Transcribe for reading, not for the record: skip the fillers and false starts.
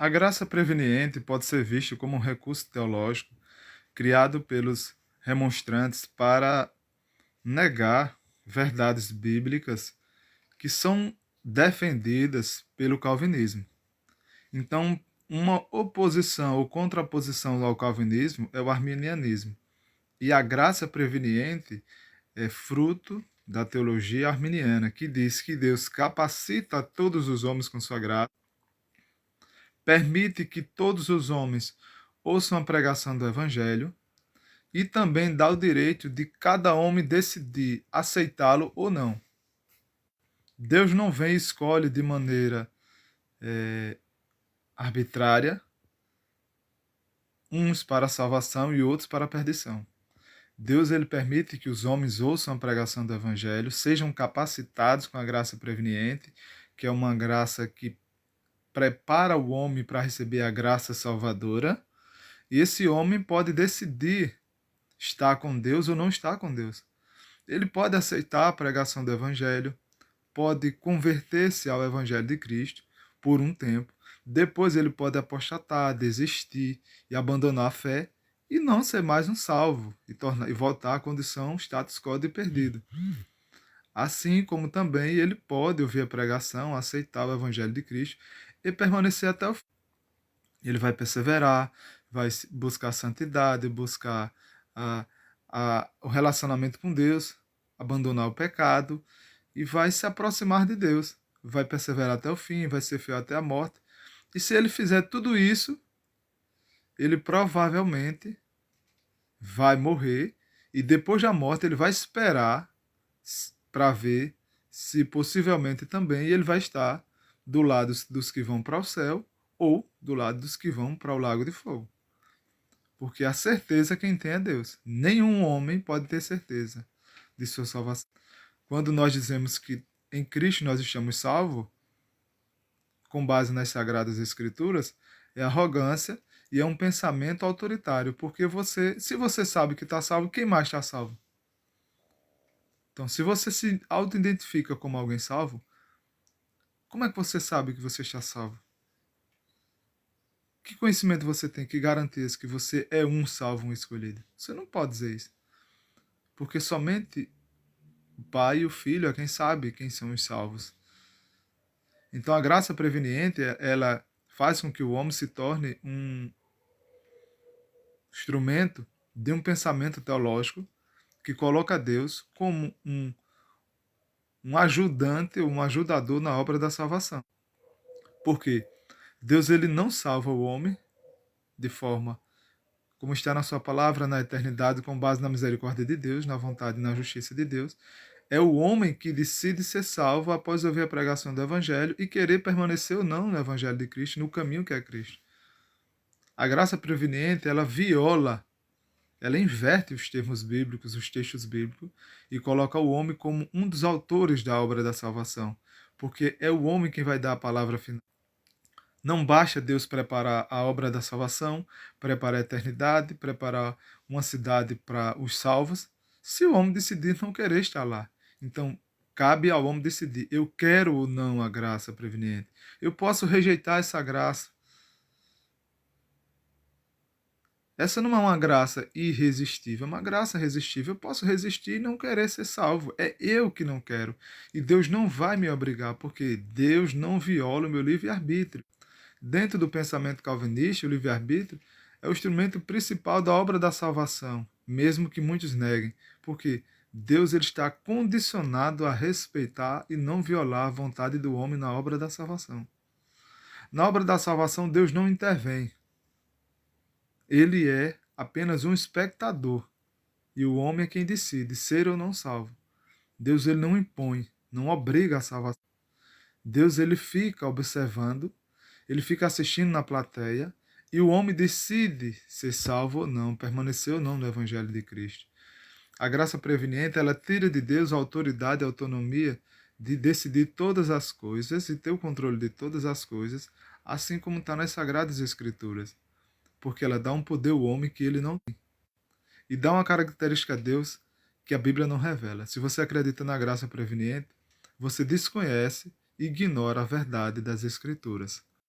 A graça preveniente pode ser vista como um recurso teológico criado pelos remonstrantes para negar verdades bíblicas que são defendidas pelo calvinismo. Então, uma oposição ou contraposição ao calvinismo é o arminianismo. E a graça preveniente é fruto da teologia arminiana, que diz que Deus capacita todos os homens com sua graça, permite que todos os homens ouçam a pregação do evangelho e também dá o direito de cada homem decidir aceitá-lo ou não. Deus não vem e escolhe de maneira arbitrária uns para a salvação e outros para a perdição. Deus ele permite que os homens ouçam a pregação do evangelho, sejam capacitados com a graça preveniente, que é uma graça que prepara o homem para receber a graça salvadora, e esse homem pode decidir estar com Deus ou não estar com Deus. Ele pode aceitar a pregação do evangelho, pode converter-se ao evangelho de Cristo por um tempo, depois ele pode apostatar, desistir e abandonar a fé e não ser mais um salvo e voltar à condição status quo de perdido. Assim como também ele pode ouvir a pregação, aceitar o evangelho de Cristo e permanecer até o fim. Ele vai perseverar, vai buscar a santidade, buscar o relacionamento com Deus, abandonar o pecado e vai se aproximar de Deus. Vai perseverar até o fim, vai ser fiel até a morte. E se ele fizer tudo isso, ele provavelmente vai morrer e depois da morte ele vai esperar para ver se possivelmente também ele vai estar do lado dos que vão para o céu ou do lado dos que vão para o lago de fogo. Porque a certeza quem tem é Deus. Nenhum homem pode ter certeza de sua salvação. Quando nós dizemos que em Cristo nós estamos salvos, com base nas Sagradas Escrituras, é arrogância e é um pensamento autoritário, porque se você sabe que está salvo, quem mais está salvo? Então, se você se auto-identifica como alguém salvo, como é que você sabe que você está salvo? Que conhecimento você tem que garantir que você é um salvo, um escolhido? Você não pode dizer isso. Porque somente o Pai e o Filho é quem sabe quem são os salvos. Então a graça preveniente, ela faz com que o homem se torne um instrumento de um pensamento teológico que coloca Deus como um ajudante, um ajudador na obra da salvação. Porque Deus ele não salva o homem de forma como está na sua palavra, na eternidade, com base na misericórdia de Deus, na vontade e na justiça de Deus. É o homem que decide ser salvo após ouvir a pregação do Evangelho e querer permanecer ou não no Evangelho de Cristo, no caminho que é Cristo. A graça preveniente, ela viola, ela inverte os termos bíblicos, os textos bíblicos, e coloca o homem como um dos autores da obra da salvação, porque é o homem quem vai dar a palavra final. Não basta Deus preparar a obra da salvação, preparar a eternidade, preparar uma cidade para os salvos, se o homem decidir não querer estar lá. Então, cabe ao homem decidir: eu quero ou não a graça preveniente. Eu posso rejeitar essa graça. Essa não é uma graça irresistível, é uma graça resistível. Eu posso resistir e não querer ser salvo. É eu que não quero. E Deus não vai me obrigar, porque Deus não viola o meu livre-arbítrio. Dentro do pensamento calvinista, o livre-arbítrio é o instrumento principal da obra da salvação, mesmo que muitos neguem, porque Deus ele está condicionado a respeitar e não violar a vontade do homem na obra da salvação. Na obra da salvação, Deus não intervém. Ele é apenas um espectador, e o homem é quem decide ser ou não salvo. Deus ele não impõe, não obriga a salvação. Deus ele fica observando, ele fica assistindo na plateia e o homem decide ser salvo ou não, permanecer ou não no Evangelho de Cristo. A graça preveniente, ela tira de Deus a autoridade e a autonomia de decidir todas as coisas e ter o controle de todas as coisas, assim como está nas Sagradas Escrituras. Porque ela dá um poder ao homem que ele não tem. E dá uma característica a Deus que a Bíblia não revela. Se você acredita na graça preveniente, você desconhece e ignora a verdade das Escrituras.